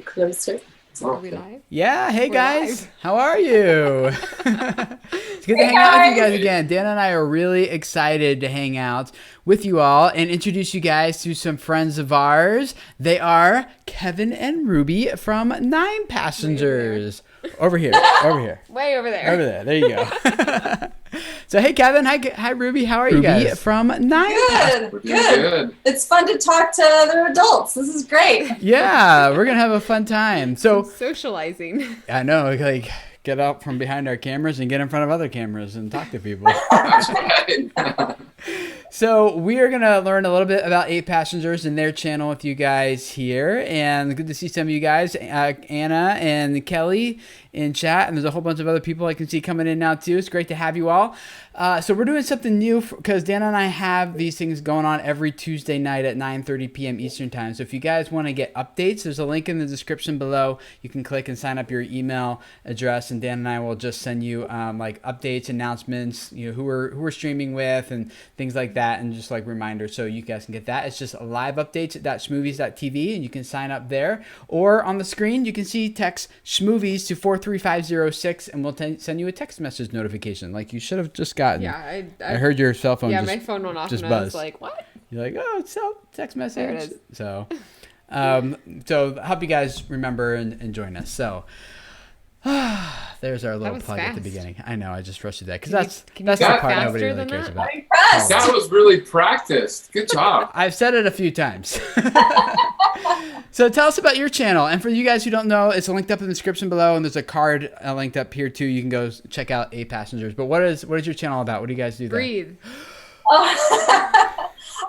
closer. Are we live? Yeah, hey We're guys, live. how are you? It's good to hang out with you guys again. Dan and I are really excited to hang out with you all and introduce you guys to some friends of ours. They are Kevin and Ruby from Nine Passengers. Over here, over here. Way over there. Over there, there you go. So hey Kevin, hi Ruby, how are you guys? From Nine Good. It's fun to talk to other adults. This is great. Yeah, we're gonna have a fun time. So Socializing. I know, like get out from behind our cameras and get in front of other cameras and talk to people. That's right. So we are going to learn a little bit about 8 Passengers and their channel with you guys here. And good to see some of you guys, Anna and Kelly in chat. And there's a whole bunch of other people I can see coming in now too. It's great to have you all. So we're doing something new because Dana and I have these things going on every Tuesday night at 9:30 p.m. Eastern time. So if you guys want to get updates, there's a link in the description below. You can click and sign up your email address, and Dan and I will just send you like updates, announcements, you know, who we're streaming with and things like that, and just like reminders so you guys can get that. It's just live updates at schmovies.tv, and you can sign up there. Or on the screen, you can see text schmovies to 43506, and we'll send you a text message notification like you should have just gotten. Yeah, I heard your cell phone. Yeah, just, my phone went off just and I was buzzed. like, "What?" You're like, oh, it's a text message. There it is. So, so I hope you guys remember and join us. So, there's our little was plug at the fast. beginning. I know, I just rushed it that because Can you that's go the part faster nobody really than cares that? about. I'm impressed. That was really practiced. Good job. I've said it a few times. So tell us about your channel. And for you guys who don't know, it's linked up in the description below, and there's a card linked up here too. You can go check out 8 Passengers. But what is your channel about? What do you guys do there? Breathe.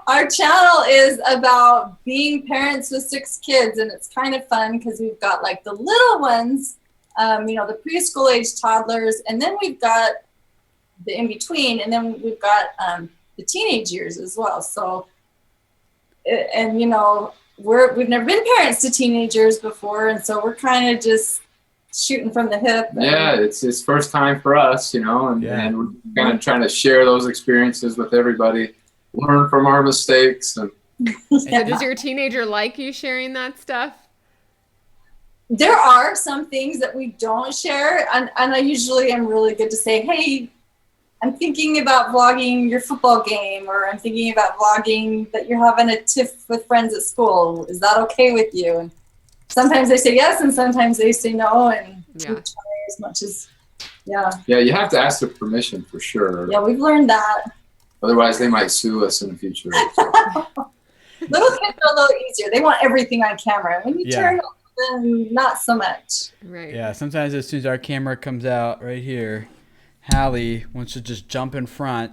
Our channel is about being parents with 6 kids, and it's kind of fun because we've got like the little ones, the preschool age toddlers, and then we've got the in between, and then we've got the teenage years as well. So, and we've never been parents to teenagers before, and so we're kind of just shooting from the hip. Yeah, it's first time for us, and we're kind of trying to share those experiences with everybody, learn from our mistakes. And So does your teenager like you sharing that stuff? There are some things that we don't share, and I usually am really good to say, hey, I'm thinking about vlogging your football game, or I'm thinking about vlogging that you're having a tiff with friends at school. Is that okay with you? And sometimes they say yes, and sometimes they say no, and we try as much as, Yeah, you have to ask their permission for sure. Yeah, we've learned that. Otherwise, they might sue us in the future. Little kids are a little easier. They want everything on camera. When you turn off, then not so much. Right. Yeah, sometimes as soon as our camera comes out right here, Hallie wants to just jump in front.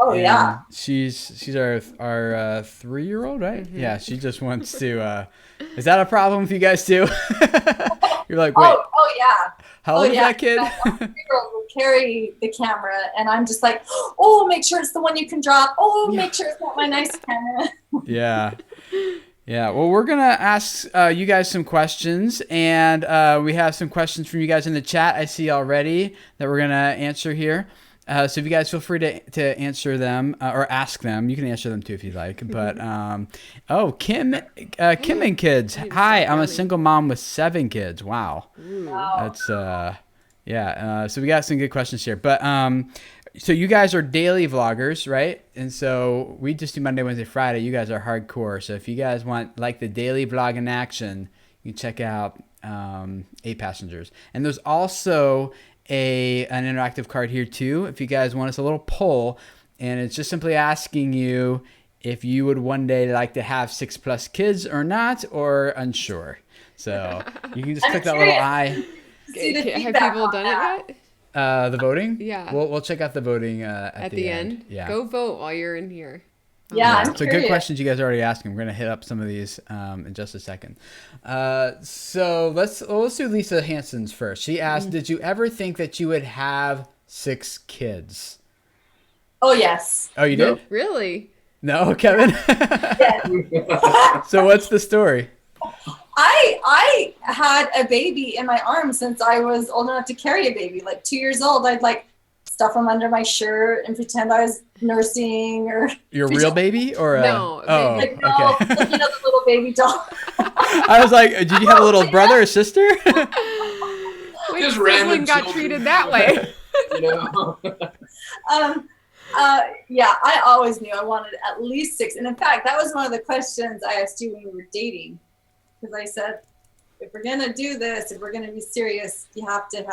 Oh yeah. She's our 3-year-old, right? Mm-hmm. Yeah, she just wants to. Is that a problem with you guys too? You're like, wait. Oh yeah. How old is that kid? My 3-year-old will carry the camera, and I'm just like, oh, make sure it's the one you can drop. Oh, make sure it's not my nice camera. Yeah. Yeah. Well, we're going to ask you guys some questions, and we have some questions from you guys in the chat I see already that we're going to answer here. So if you guys feel free to answer them or ask them, you can answer them too if you'd like. But Kim and kids. Hi, I'm a single mom with 7 kids. Wow. That's so we got some good questions here. But so you guys are daily vloggers, right? And so we just do Monday, Wednesday, Friday. You guys are hardcore. So if you guys want like the daily vlog in action, you can check out 8 Passengers. And there's also an interactive card here too if you guys want. It's a little poll, and it's just simply asking you if you would one day like to have 6+ kids or not, or unsure. So you can just click that little eye. Have people done it yet? The voting? Yeah. We'll check out the voting at the end. Yeah. Go vote while you're in here. Yeah, I'm so curious. good questions you guys are already asking. We're gonna hit up some of these in just a second. So let's do Lisa Hanson's first. She asked, "Did you ever think that you would have 6 kids?" Oh yes. Oh, you did? Really? No, Kevin. Yes. So what's the story? I had a baby in my arms since I was old enough to carry a baby. Like 2 years old, I'd like stuff them under my shirt and pretend I was nursing or. Your real baby or No, oh, Like, no, okay. looking at the little baby doll. I was like, did you have a little brother or sister? Which Just sibling random got children. treated that way? You know? Yeah, I always knew I wanted at least 6. And in fact, that was one of the questions I asked you when we were dating. Because I said, if we're going to do this, if we're going to be serious, I have to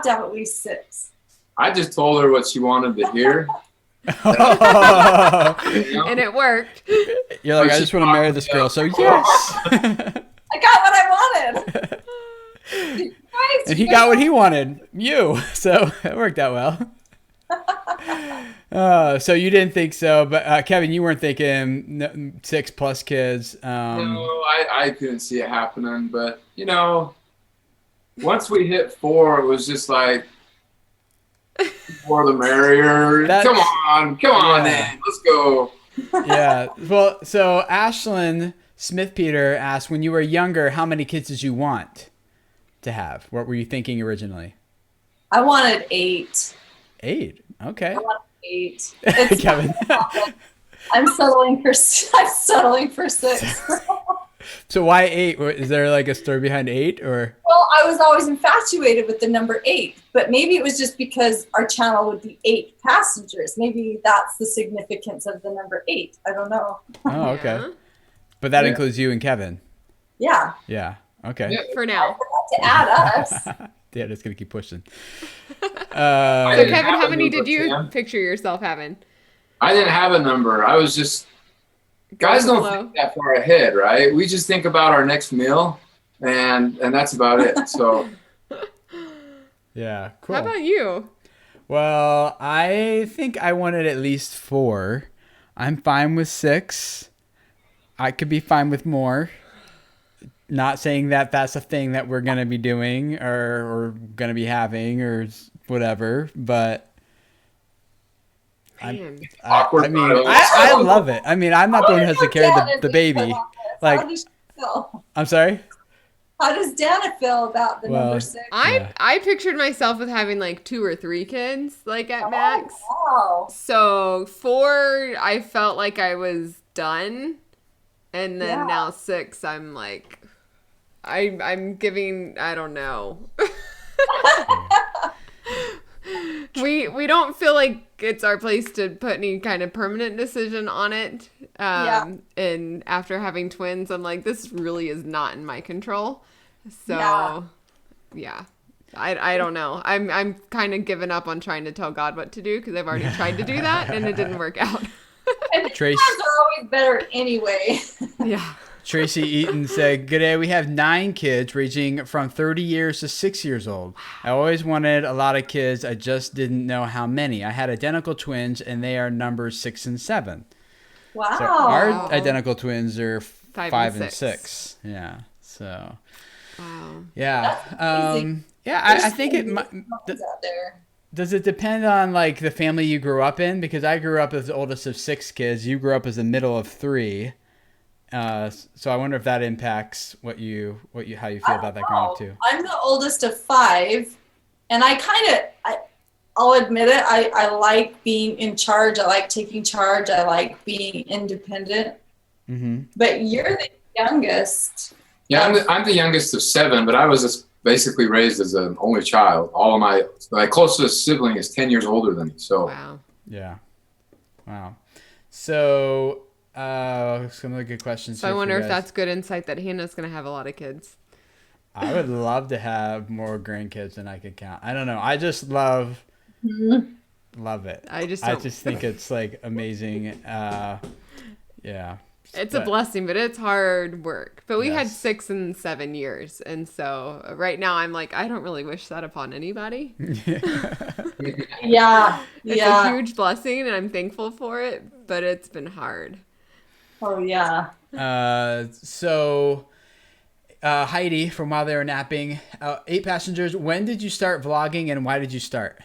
have at least 6. I just told her what she wanted to hear. And it worked. You're like, I just want to marry this girl, so yes. I got what I wanted. Guys, And he got what he wanted, you. So it worked out well. So you didn't think so, but Kevin, you weren't thinking 6+ kids. No, I couldn't see it happening. But, you know, once we hit 4, it was just like, more the merrier. Come on, yeah. then. Let's go. Yeah. Well, so Ashlyn Smith-Peter asked, when you were younger, how many kids did you want to have? What were you thinking originally? I wanted 8. 8. Okay. I wanted 8. It's Kevin. I'm settling for 6. So why 8? Is there like a story behind 8 or? Well, I was always infatuated with the number 8, but maybe it was just because our channel would be 8 passengers. Maybe that's the significance of the number 8. I don't know. Oh, okay. Yeah. But that includes you and Kevin. Yeah. Yeah. Okay. Yeah. For now. To add us. Yeah, just gonna keep pushing. So didn't Kevin, have how a many number, did you Sam. picture yourself having? I didn't have a number. I was just, guys don't think that far ahead, right? We just think about our next meal, and that's about it. So Yeah. Cool. How about you? Well, I think I wanted at least 4. I'm fine with 6. I could be fine with more. Not saying that that's a thing that we're going to be doing or going to be having or whatever, but Man. Awkward I mean, silence. I love it. I mean, I'm not the one who has to carry the baby. How Like, does she feel? I'm sorry? How does Dana feel about the Well, number 6? I pictured myself with having like 2 or 3 kids, like at max. Wow. So 4, I felt like I was done, and then Yeah. now 6, I'm like, I'm giving, I don't know. We don't feel like it's our place to put any kind of permanent decision on it. And after having twins, I'm like, this really is not in my control. So yeah. I don't know. I'm kind of giving up on trying to tell God what to do because I've already tried to do that and it didn't work out. And Trace- plans are always better anyway. Yeah. Tracy Eaton said, "Good day. We have 9 kids ranging from 30 years to 6 years old. I always wanted a lot of kids. I just didn't know how many. I had identical twins, and they are numbers 6 and 7. Wow. So our identical twins are 5 and and 6. 6. Yeah. So Wow. yeah. amazing. Yeah. I think it might. Moms out there. Does it depend on like the family you grew up in? Because I grew up as the oldest of 6 kids. You grew up as the middle of 3. So I wonder if that impacts how you feel about that growing up too. I'm the oldest of 5, and I'll admit it. I like being in charge. I like taking charge. I like being independent. Mm-hmm. But you're the youngest. yeah, I'm the youngest of 7, but I was just basically raised as an only child. All of my closest sibling is 10 years older than me. So Wow. Yeah. Wow. So some of the good questions. So I here for wonder you if guys. that's good insight that Hannah's going to have a lot of kids. I would love to have more grandkids than I could count. I don't know. I just love it. I just think it's like amazing. Yeah. It's a blessing, but it's hard work. But we had Yes. 6 and 7 years. And so right now I'm like, I don't really wish that upon anybody. Yeah. It's a huge blessing and I'm thankful for it, but it's been hard. Oh, yeah. So Heidi from While They Were Napping, 8 passengers. When did you start vlogging and why did you start?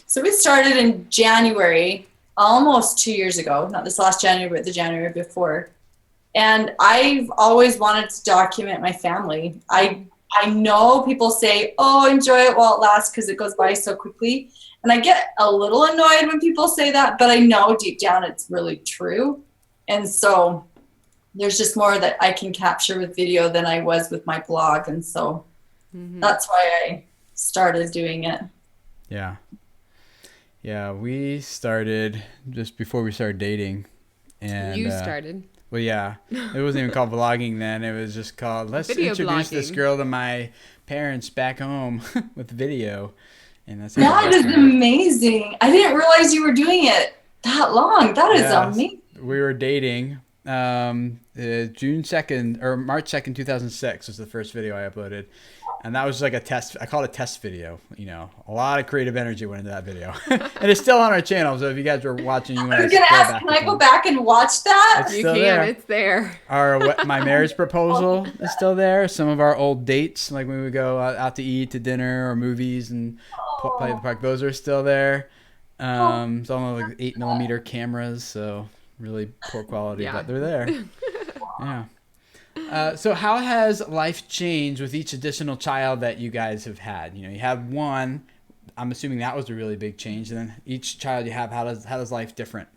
So we started in January, almost 2 years ago. Not this last January, but the January before. And I've always wanted to document my family. I I know people say, oh, enjoy it while it lasts because it goes by so quickly. And I get a little annoyed when people say that, but I know deep down it's really true. And so there's just more that I can capture with video than I was with my blog. And so that's why I started doing it. Yeah. Yeah, we started just before we started dating. And you started. Well, yeah. It wasn't even called vlogging then. It was just called, let's Video introduce blogging. this girl to my parents back home with video. And that's That is amazing. I didn't realize you were doing it that long. That is amazing. We were dating. June 2nd or March 2nd, 2006 was the first video I uploaded. And that was like a test. I call it a test video. You know, a lot of creative energy went into that video. And it's still on our channel. So if you guys were watching, you want to I was going to ask, can I go back and watch that? You can. It's there. My marriage proposal is still there. Some of our old dates, like when we go out to eat, to dinner or movies and play at the park, those are still there. It's all like 8mm cameras. So really poor quality, but they're there. Yeah. So how has life changed with each additional child that you guys have had? You know, you have one. I'm assuming that was a really big change. And then each child you have, how does life different?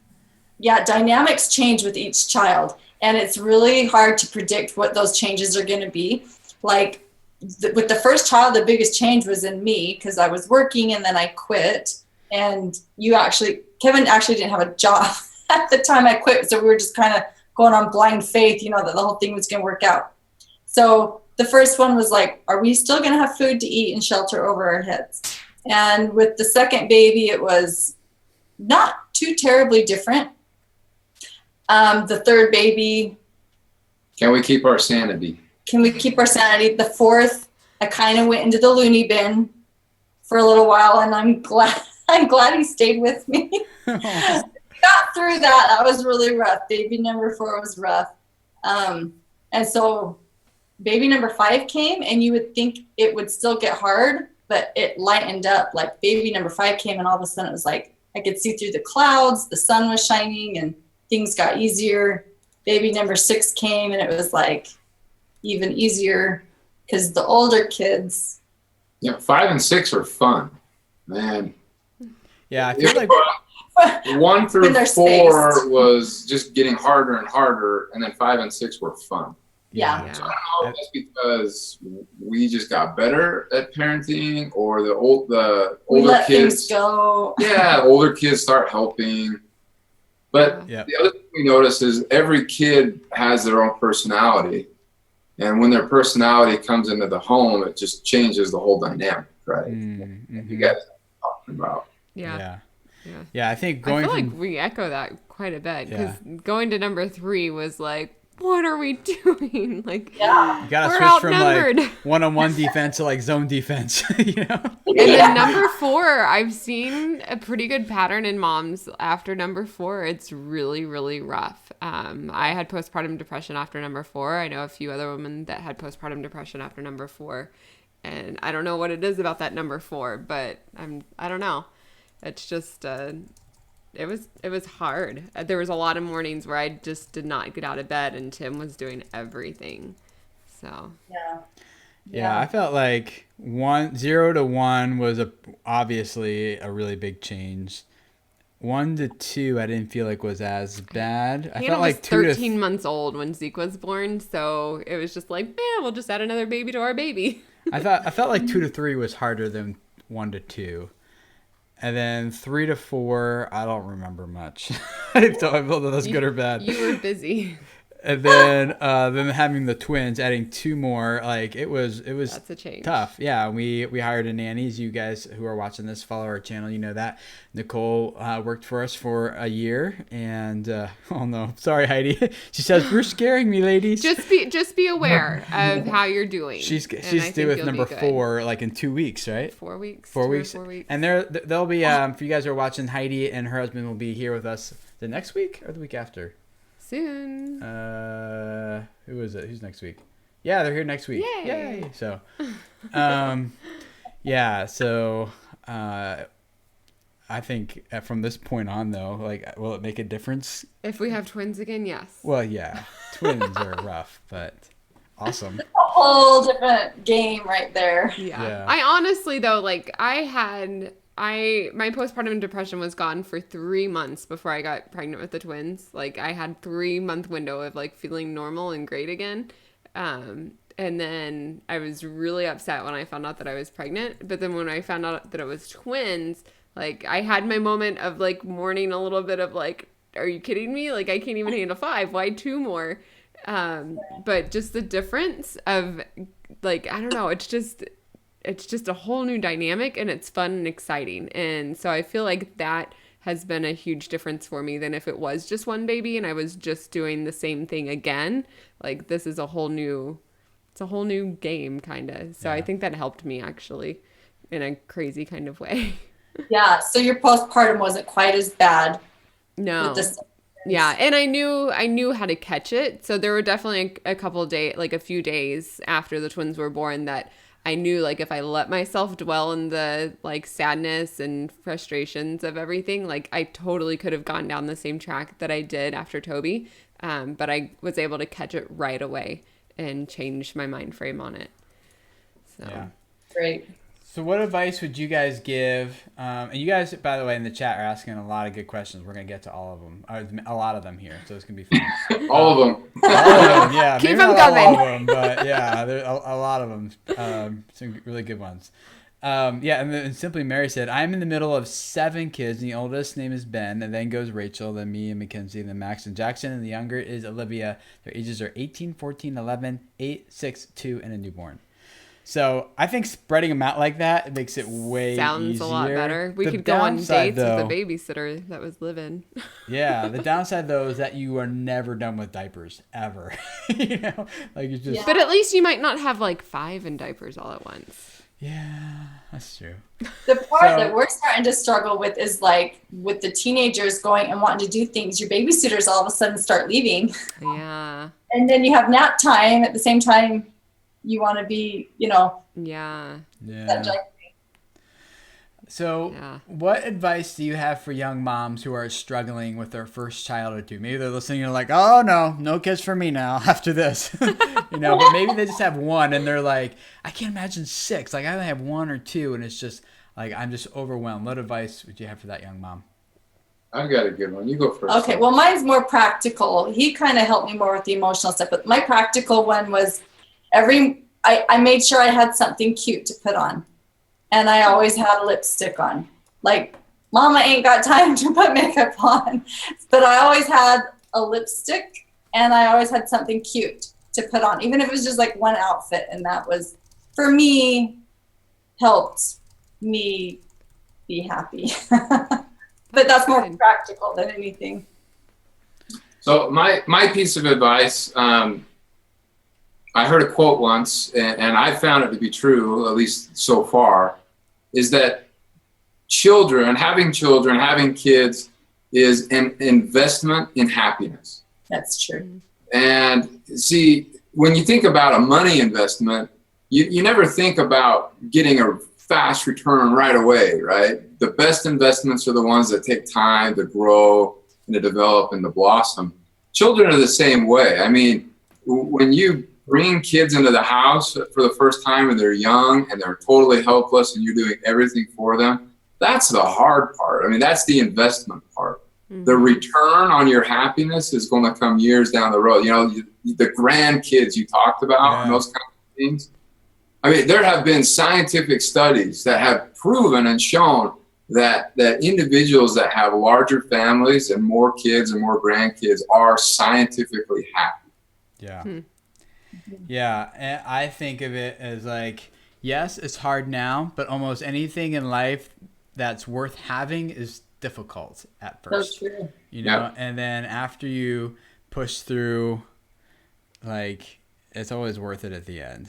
Yeah, dynamics change with each child. And it's really hard to predict what those changes are going to be. Like with the first child, the biggest change was in me because I was working and then I quit. And Kevin actually didn't have a job at the time I quit. So we were just kind of going on blind faith, you know, that the whole thing was going to work out. So the first one was like, are we still going to have food to eat and shelter over our heads? And with the second baby, it was not too terribly different. The third baby. Can we keep our sanity? The fourth, I kind of went into the loony bin for a little while, and I'm glad he stayed with me. Got through that. That was really rough. Baby number 4 was rough. And so baby number 5 came, and you would think it would still get hard, but it lightened up. Like baby number 5 came, and all of a sudden it was like I could see through the clouds, the sun was shining, and things got easier. Baby number 6 came, and it was like even easier because the older kids. Yeah, 5 and 6 are fun, man. Yeah, I feel like 1 through 4 was just getting harder and harder, and then 5 and 6 were fun. Yeah. So I don't know if that's because we just got better at parenting, or the older let kids things go. Yeah, older kids start helping. But the other thing we notice is every kid has their own personality, and when their personality comes into the home, it just changes the whole dynamic, right? You guys are talking about. Yeah, I think I feel like we echo that quite a bit because going to number 3 was like, what are we doing? Like, you gotta switch from like one-on-one defense to like zone defense, you know? And then number 4, I've seen a pretty good pattern in moms after number 4. It's really, really rough. I had postpartum depression after number 4. I know a few other women that had postpartum depression after number 4. And I don't know what it is about that number 4, but I don't know. It's just, it was hard. There was a lot of mornings where I just did not get out of bed, and Tim was doing everything. So yeah, I felt like 0 to 1 was obviously a really big change. 1 to 2, I didn't feel like was as bad. I felt like 13 months old when Zeke was born, so it was just like, we'll just add another baby to our baby. I felt like 2 to 3 was harder than 1 to 2. And then 3 to 4, I don't remember much. I don't know if that's good or bad. You were busy. And then having the twins, adding 2 more, like it was that's a change. Tough. Yeah, we hired a nanny. As you guys who are watching this follow our channel, you know that Nicole worked for us for a year, and oh no, sorry Heidi. She says we're scaring me, ladies. Just be aware of how you're doing. She's due with number 4 like in 2 weeks, right? 4 weeks. 4 weeks. 4 weeks. And they'll be for you guys who are watching. Heidi and her husband will be here with us the next week or the week after. Soon. Who is it? Who's next week? Yeah, they're here next week. Yay! So, yeah. So, I think from this point on, though, like, will it make a difference? If we have twins again, yes. Well, yeah, twins are rough, but Awesome. A whole different game right there. Yeah. I honestly though, like my postpartum depression was gone for 3 months before I got pregnant with the twins. Like I had 3-month window of like feeling normal and great again. And then I was really upset when I found out that I was pregnant. But then when I found out that it was twins, like I had my moment of like mourning a little bit of like, are you kidding me? Like I can't even handle 5. Why 2 more? But just the difference of like, I don't know, it's just a whole new dynamic and it's fun and exciting. And so I feel like that has been a huge difference for me than if it was just one baby and I was just doing the same thing again. Like this is a whole new game kind of. So I think that helped me actually in a crazy kind of way. Yeah. So your postpartum wasn't quite as bad. No. Yeah. And I knew how to catch it. So there were definitely a few days after the twins were born that I knew like if I let myself dwell in the like sadness and frustrations of everything, like I totally could have gone down the same track that I did after Toby. But I was able to catch it right away and change my mind frame on it. So great. So what advice would you guys give? And you guys, by the way, in the chat are asking a lot of good questions. We're going to get to all of them. A lot of them here. So it's going to be fun. All of them. All of them, yeah. Keep Maybe them not coming. all of them, but yeah, there's a lot of them. Some really good ones. Yeah, and then Simply Mary said, I'm in the middle of 7 kids. And the oldest name is Ben, and then goes Rachel, then me and Mackenzie, and then Max and Jackson. And the younger is Olivia. Their ages are 18, 14, 11, 8, 6, 2, and a newborn. So I think spreading them out like that, it makes it way Sounds easier. a lot better. We could go on dates with a babysitter that was living. Yeah, the downside though is that you are never done with diapers ever. You know, like it's just. Yeah. But at least you might not have like 5 in diapers all at once. Yeah, that's true. The part that we're starting to struggle with is like with the teenagers going and wanting to do things. Your babysitters all of a sudden start leaving. Yeah. And then you have nap time at the same time. You want to be, Yeah. So what advice do you have for young moms who are struggling with their first child or two? Maybe they're listening and like, oh no kids for me now after this, but maybe they just have 1 and they're like, I can't imagine 6. Like I only have 1 or 2 and it's just like, I'm just overwhelmed. What advice would you have for that young mom? I've got a good one. You go first. Okay. Well, mine's more practical. He kind of helped me more with the emotional stuff, but my practical one was I made sure I had something cute to put on. And I always had lipstick on. Like, Mama ain't got time to put makeup on. But I always had a lipstick and I always had something cute to put on, even if it was just like one outfit. And that was, for me, helped me be happy. But that's more practical than anything. So my piece of advice, I heard a quote once, and I found it to be true, at least so far, is that having kids is an investment in happiness. That's true. And see, when you think about a money investment, you never think about getting a fast return right away, right? The best investments are the ones that take time to grow and to develop and to blossom. Children are the same way. I mean, when you bring kids into the house for the first time and they're young and they're totally helpless and you're doing everything for them, that's the hard part. I mean, that's the investment part. Mm-hmm. The return on your happiness is going to come years down the road. The grandkids you talked about and those kind of things. I mean, there have been scientific studies that have proven and shown that individuals that have larger families and more kids and more grandkids are scientifically happy. Yeah. Hmm. Yeah, and I think of it as like, yes, it's hard now, but almost anything in life that's worth having is difficult at first. That's true. And then after you push through, like, it's always worth it at the end.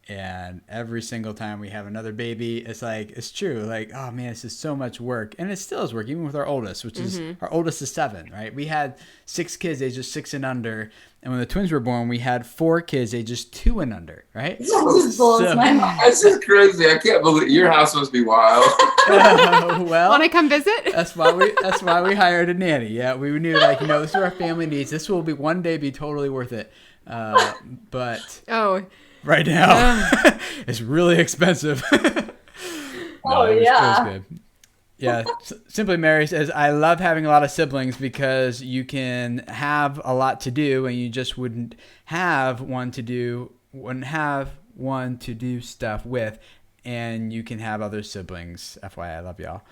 And every single time we have another baby, it's like, it's true. Like, oh man, this is so much work. And it still is work, even with our oldest, which is, our oldest is 7, right? We had 6 kids, ages 6 and under. And when the twins were born, we had 4 kids, ages 2 and under, right? That's just crazy. I can't believe your house must be wild. Well, want to come visit? That's why we hired a nanny. Yeah, we knew, like, this is what our family needs. This will be one day be totally worth it. But right now it's really expensive. It was good. Yeah, Simply Mary says, I love having a lot of siblings because you can have a lot to do and you just wouldn't have one to do stuff with, and you can have other siblings. FYI, I love y'all.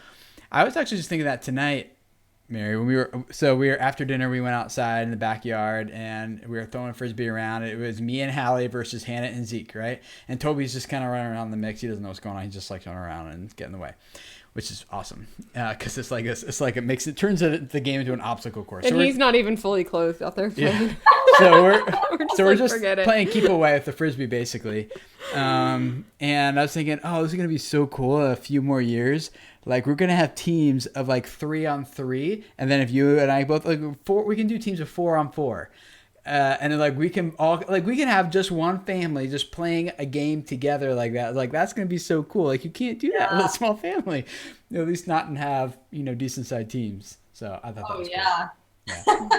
I was actually just thinking that tonight, Mary, when we were after dinner, we went outside in the backyard and we were throwing a frisbee around. It was me and Hallie versus Hannah and Zeke, right? And Toby's just kind of running around the mix. He doesn't know what's going on. He just likes running around and get in the way, which is awesome because it's like it turns the game into an obstacle course. And he's not even fully clothed out there playing. Yeah. So we're just playing keep away with the frisbee basically. And I was thinking, this is gonna be so cool. A few more years, like we're gonna have teams of like 3-on-3, and then if you and I both we can do teams of 4-on-4. And then like we can have just one family just playing a game together like that. Like that's gonna be so cool. Like you can't do that with a small family, at least not and have decent sized teams. So I thought that was cool.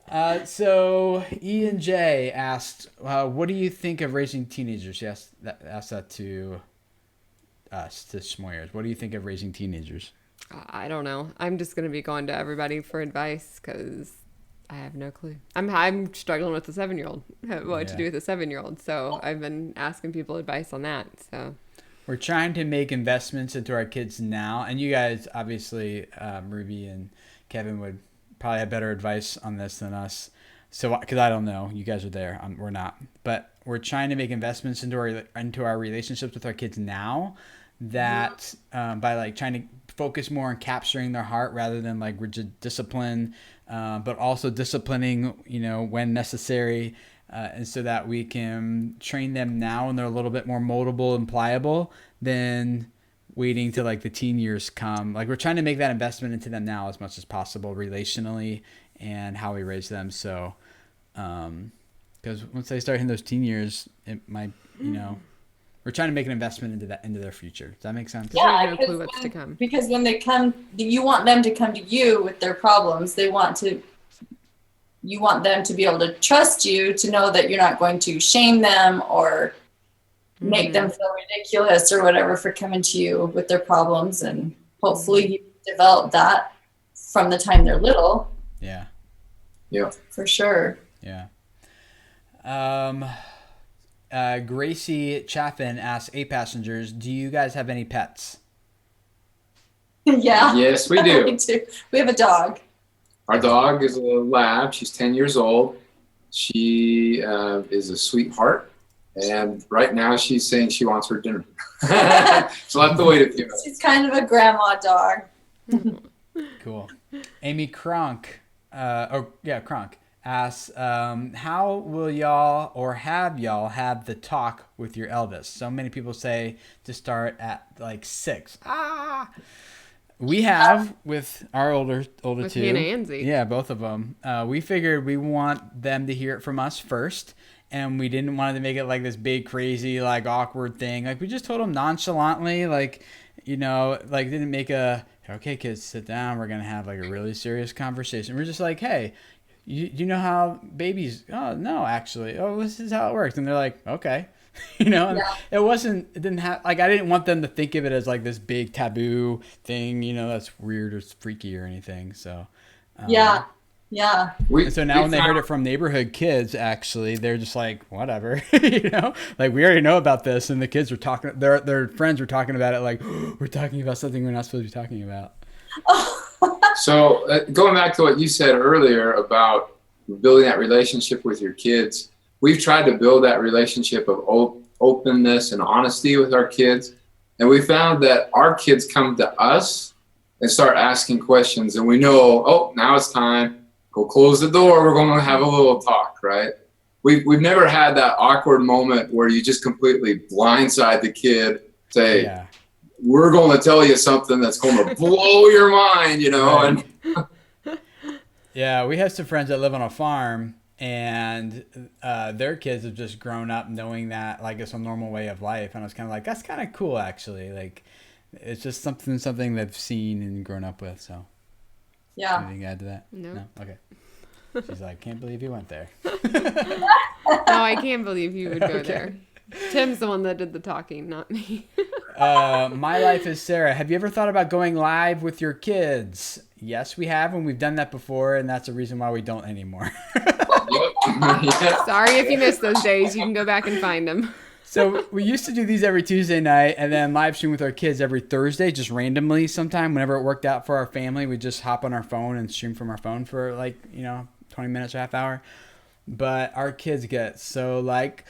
Yeah. So Ian J asked, "What do you think of raising teenagers?" She asked that to us, to Schmoyers. What do you think of raising teenagers? I don't know. I'm just gonna be going to everybody for advice because I have no clue. I'm struggling with a 7-year-old. What to do with a 7-year-old? So I've been asking people advice on that. So we're trying to make investments into our kids now, and you guys obviously, Ruby and Kevin would probably have better advice on this than us. So because I don't know, you guys are there, we're not. But we're trying to make investments into our relationships with our kids now. That by like trying to focus more on capturing their heart rather than like rigid discipline, but also disciplining, when necessary, and so that we can train them now and they're a little bit more moldable and pliable than waiting till like the teen years come. Like we're trying to make that investment into them now as much as possible relationally and how we raise them. So, because once they start hitting those teen years, it might, we're trying to make an investment into their future. Does that make sense? Yeah, I have no clue what's to come. Because when they come, you want them to come to you with their problems. You want them to be able to trust you, to know that you're not going to shame them or make them feel ridiculous or whatever for coming to you with their problems. And hopefully you develop that from the time they're little. Yeah. Yeah. For sure. Yeah. Gracie Chaffin asks 8 passengers, do you guys have any pets? Yeah. Yes, we do. We do. We have a dog. Our dog is a lab. She's 10 years old. She is a sweetheart. And right now she's saying she wants her dinner. She'll have to wait a few minutes. She's kind of a grandma dog. Cool. Amy Kronk, Kronk asks, how will y'all or have y'all had the talk with your eldest? So many people say to start at like 6. We have with our older with two. Hannah and Zeke. Yeah, both of them. We figured we want them to hear it from us first, and we didn't want to make it like this big, crazy, like awkward thing. Like we just told them nonchalantly, didn't make okay, kids, sit down. We're gonna have like a really serious conversation. We're just like, hey, you know how babies? Oh no, actually. Oh, this is how it works. And they're like, okay. It didn't have, like, I didn't want them to think of it as like this big taboo thing, that's weird or freaky or anything. So, Yeah. So now when they heard it from neighborhood kids, actually, they're just like, whatever, like we already know about this. And the kids were talking, their friends were talking about it. Like, we're talking about something we're not supposed to be talking about. So going back to what you said earlier about building that relationship with your kids, we've tried to build that relationship of openness and honesty with our kids. And we found that our kids come to us and start asking questions. And we know, now it's time. Go close the door. We're going to have a little talk, right? We've never had that awkward moment where you just completely blindside the kid, say, we're going to tell you something that's going to blow your mind, Right. And yeah, we have some friends that live on a farm. And their kids have just grown up knowing that like it's a normal way of life. And I was kind of like, that's kind of cool, actually. Like, it's just something they've seen and grown up with. So, yeah. anything to add to that? No. Okay. She's like, can't believe you went there. No, I can't believe you would go there. Tim's the one that did the talking, not me. My life is Sarah. Have you ever thought about going live with your kids? Yes, we have, and we've done that before, and that's the reason why we don't anymore. Sorry if you missed those days. You can go back and find them. So we used to do these every Tuesday night and then live stream with our kids every Thursday, just randomly sometime. Whenever it worked out for our family, we'd just hop on our phone and stream from our phone for 20 minutes or half hour. But our kids get so like,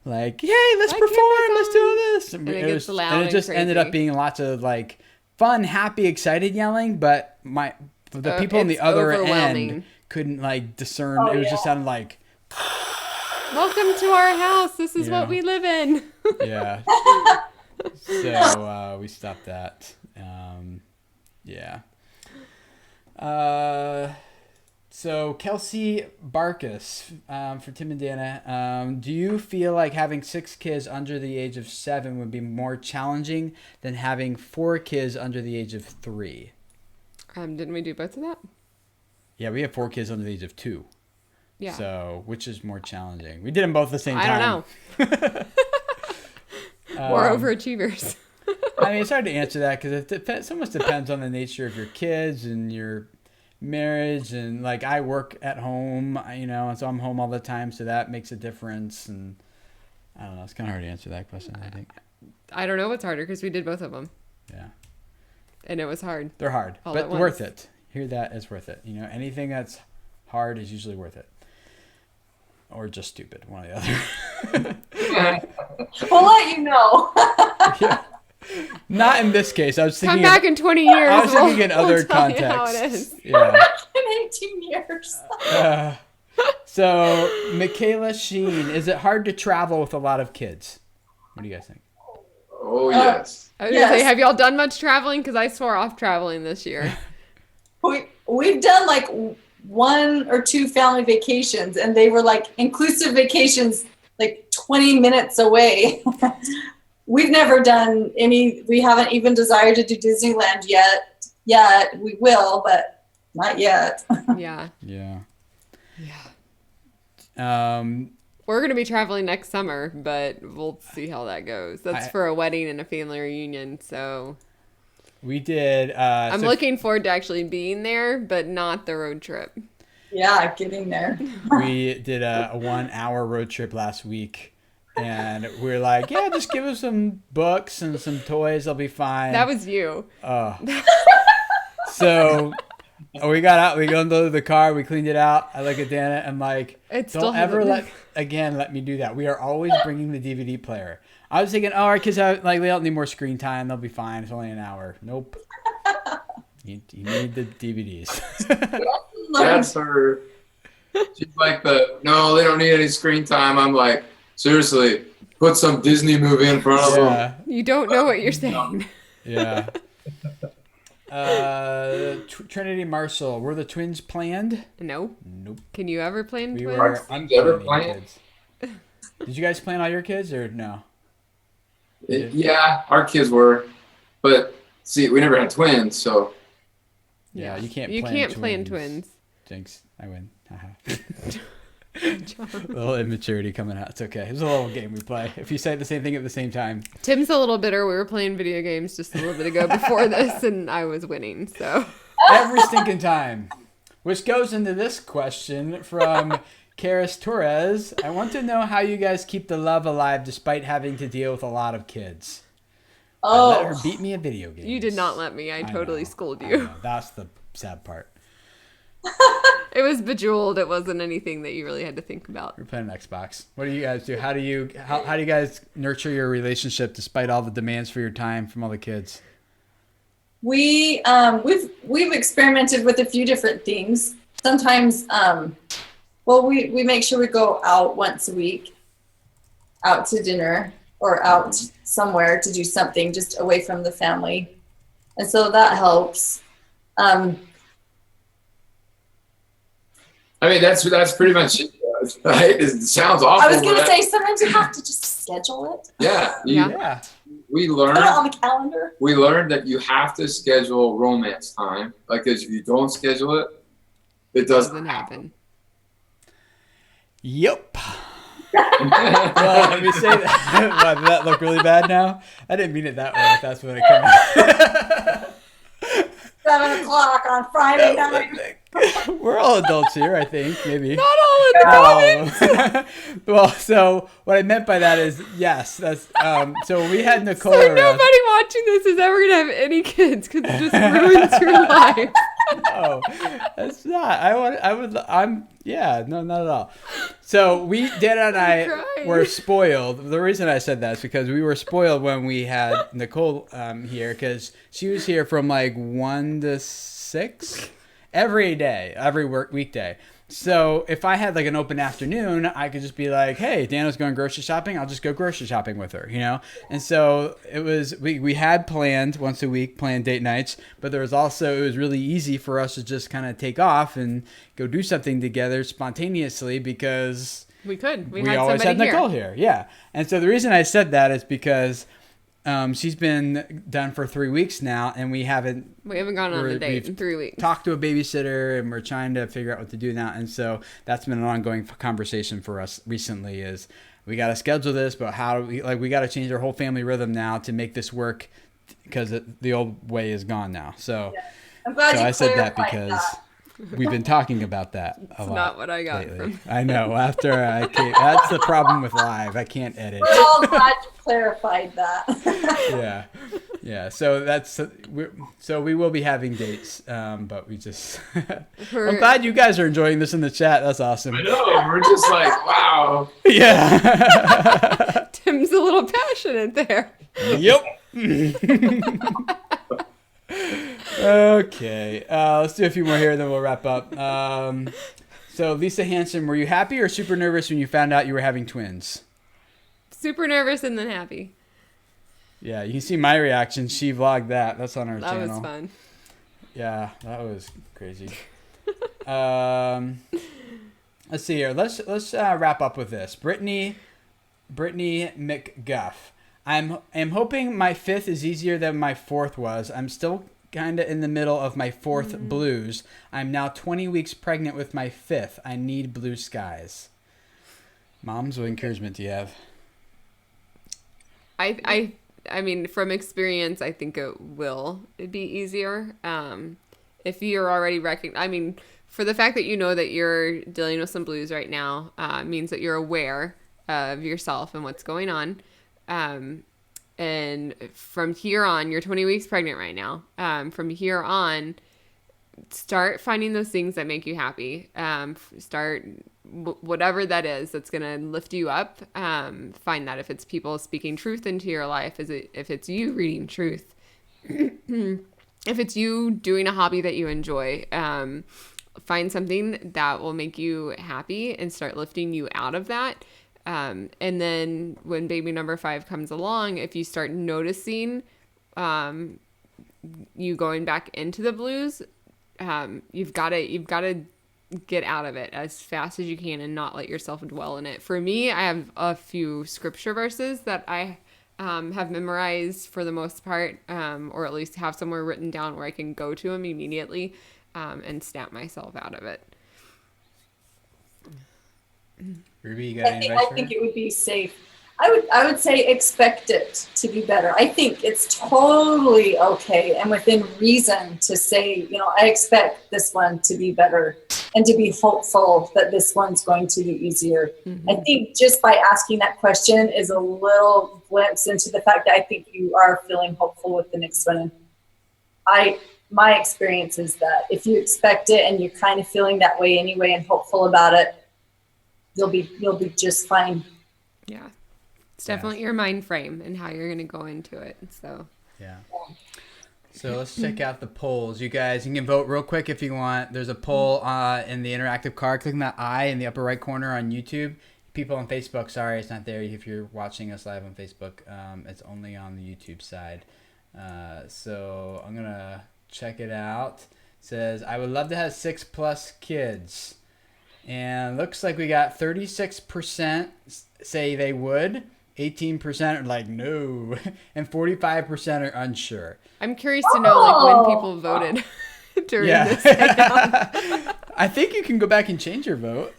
yay, let's perform, let's do this. And it gets loud and it just crazy. ended up being lots of like fun, happy, excited yelling, but the people on the other end couldn't like discern. Oh, it was just sounded like, welcome to our house. This is what we live in. yeah. So we stopped that. Yeah. So Kelsey Barkus for Tim and Dana. Do you feel like having 6 kids under the age of 7 would be more challenging than having 4 kids under the age of 3? Didn't we do both of that? Yeah, we have 4 kids under the age of 2. Yeah. So which is more challenging? We did them both at the same time. I don't know. We're overachievers. I mean, it's hard to answer that because it so much depends on the nature of your kids and your marriage. And like I work at home, and so I'm home all the time. So that makes a difference. And I don't know. It's kind of hard to answer that question, I think. I don't know what's harder because we did both of them. Yeah. And it was hard. They're hard, all but worth it. Hear that is worth it. Anything that's hard is usually worth it. Or just stupid, one or the other. We'll let you know. Yeah. Not in this case. I was thinking. Come back in 20 years. I was thinking in other we'll tell you contexts. how it is. Yeah. In 18 years. So, Michaela Sheen, is it hard to travel with a lot of kids? What do you guys think? Oh, yes. I was going to say, have y'all done much traveling? Because I swore off traveling this year. We've done like 1 or 2 family vacations, and they were like inclusive vacations, like 20 minutes away. We've never done any. We haven't even desired to do Disneyland yet. We will, but not yet. Yeah. Yeah. We're going to be traveling next summer, but we'll see how that goes. That's for a wedding and a family reunion, so we did. I'm looking forward to actually being there, but not the road trip. Yeah, getting there. We did a 1-hour road trip last week, and we were like, yeah, just give us some books and some toys. They'll be fine. That was you. So we got out. We unloaded the car. We cleaned it out. I look at Dana. I'm like, don't ever let me do that. We are always bringing the DVD player. I was thinking, our kids they don't need more screen time. They'll be fine. It's only an hour. Nope. You need the DVDs. That's her. She's like no, they don't need any screen time. I'm like, seriously, put some Disney movie in front of them. You don't know what you're saying. Yeah. Trinity Marshall, were the twins planned? No. Nope. Can you ever plan twins? Were unplanned kids. Did you guys plan all your kids or no? Yeah, our kids were, but see, we never had twins, so. Yeah, you can't. Plan twins. Jinx, I win. A little immaturity coming out. It's okay. It's a little game we play. If you say the same thing at the same time. Tim's a little bitter. We were playing video games just a little bit ago before this, and I was winning. So every stinking time. Which goes into this question from Karis Torres. I want to know how you guys keep the love alive despite having to deal with a lot of kids. Oh, I let her beat me at video games. You did not let me. I totally schooled you. That's the sad part. It was Bejeweled. It wasn't anything that you really had to think about. We're playing Xbox. What do you guys do? How do you guys nurture your relationship despite all the demands for your time from all the kids? We've experimented with a few different things. Sometimes, we make sure we go out once a week, out to dinner or out somewhere to do something just away from the family, and so that helps. I mean, that's pretty much it, right? It sounds awful. I was going to say, sometimes you have to just schedule it. Yeah. We learned put it on the calendar. We learned that you have to schedule romance time. Like, if you don't schedule it, it doesn't happen. Yep. Well, let me say that. Wow, did that look really bad now? I didn't mean it that way, if that's what it comes. 7 o'clock on Friday night. We're all adults here, I think, maybe. Not all in the comments. Well, so what I meant by that is, yes, that's, so we had Nicole So around. nobody watching this is ever going to have any kids because it just ruins your life. No, that's not. No, not at all. So Dana and I were spoiled. The reason I said that is because we were spoiled when we had Nicole here, because she was here from like 1 to 6 every day, every weekday. So if I had like an open afternoon, I could just be like, hey, Dana's going grocery shopping. I'll just go grocery shopping with her, you know? And so it was, we had planned once a week, planned date nights, but there was also, it was really easy for us to just kind of take off and go do something together spontaneously because we could. We always had Nicole here. Yeah. And so the reason I said that is because she's been done for 3 weeks now, and we haven't gone on a date in 3 weeks. Talked to a babysitter, and we're trying to figure out what to do now. And so that's been an ongoing conversation for us recently. Is we got to schedule this, but how do we got to change our whole family rhythm now to make this work because the old way is gone now. So, yeah. I'm glad you I said that clarified because. that. We've been talking about that a lot. Not what I got lately. from. I know. After I came, that's the problem with live. I can't edit. We're all glad you clarified that. Yeah. So we will be having dates, but we just. I'm glad you guys are enjoying this in the chat. That's awesome. I know. We're just like, wow. Yeah. Tim's a little passionate there. Yep. Okay, let's do a few more here, then we'll wrap up. So Lisa Hansen, were you happy or super nervous when you found out you were having twins? Super nervous and then happy. Yeah, you can see my reaction. She vlogged that. That's on our channel. That was fun. Yeah, that was crazy. Let's see here. Let's wrap up with this. Brittany McGuff. I'm hoping my 5th is easier than my 4th was. I'm still kind of in the middle of my 4th blues. I'm now 20 weeks pregnant with my 5th. I need blue skies. Moms, what encouragement do you have? I mean, from experience, I think it'd be easier. If you're already for the fact that you know that you're dealing with some blues right now, means that you're aware of yourself and what's going on. And from here on, you're 20 weeks pregnant right now. From here on, start finding those things that make you happy. Start whatever that is that's going to lift you up. Find that if it's people speaking truth into your life, if it's you reading truth, if it's you doing a hobby that you enjoy, find something that will make you happy and start lifting you out of that. And then when baby number 5 comes along, if you start noticing you going back into the blues, you've got to get out of it as fast as you can and not let yourself dwell in it. For me, I have a few scripture verses that I have memorized for the most part, or at least have somewhere written down where I can go to them immediately and snap myself out of it. Ruby, you got any advice for I think it would be safe. I would say expect it to be better. I think it's totally okay and within reason to say, I expect this one to be better and to be hopeful that this one's going to be easier. Mm-hmm. I think just by asking that question is a little glimpse into the fact that I think you are feeling hopeful with the next one. My experience is that if you expect it and you're kind of feeling that way anyway and hopeful about it, you'll be just fine. Yeah. It's definitely your mind frame and how you're going to go into it. So, yeah. So let's check out the polls. You guys, you can vote real quick if you want. There's a poll in the interactive card. Click on that eye in the upper right corner on YouTube. People on Facebook, sorry, it's not there if you're watching us live on Facebook. It's only on the YouTube side. So I'm going to check it out. It says, I would love to have 6+ kids. And looks like we got 36% say they would, 18% are like no, and 45% are unsure. I'm curious to know when people voted during this. I think you can go back and change your vote.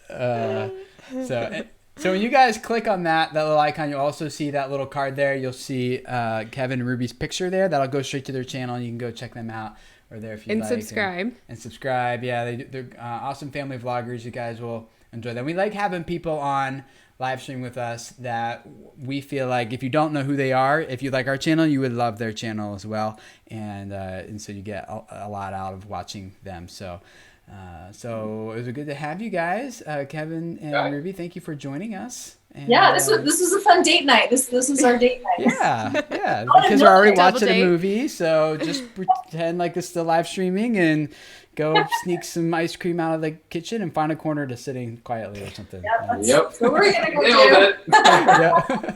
So when you guys click on that little icon, you'll also see that little card there. You'll see Kevin and Ruby's picture there. That'll go straight to their channel. You can go check them out or there if you like. And subscribe. Yeah, they're awesome family vloggers. You guys will enjoy them. We like having people on live stream with us that we feel like if you don't know who they are, if you like our channel, you would love their channel as well. And so you get a lot out of watching them. So it was good to have you guys, Kevin and Ruby. Thank you for joining us. And, this was a fun date night. This was our date night. Yeah. Because we're already watching a movie, so just pretend like it's still live streaming and go sneak some ice cream out of the kitchen and find a corner to sit in quietly or something. Yep. So we're gonna go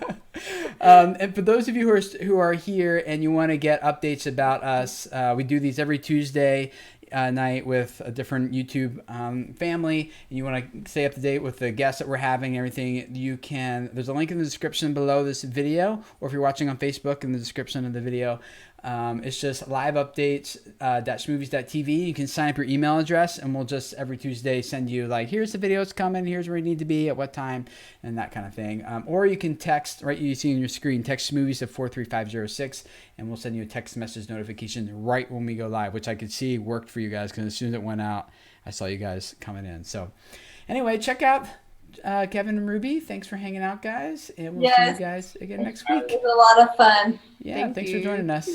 do. And for those of you who are here and you want to get updates about us, we do these every Tuesday night with a different YouTube family, and you want to stay up to date with the guests that we're having and everything, you can. There's a link in the description below this video, or if you're watching on Facebook, in the description of the video. It's just live updates -movies.tv. You can sign up your email address, and we'll just every Tuesday send you like, here's the videos coming, here's where you need to be at what time, and that kind of thing. Or you can text, right? You see on your screen, text movies to 43506, and we'll send you a text message notification right when we go live, which I could see worked for you guys because as soon as it went out, I saw you guys coming in. So anyway, check out Kevin and Ruby. Thanks for hanging out, guys, and we'll see you guys again next week. It was a lot of fun. Yeah, thanks for joining us.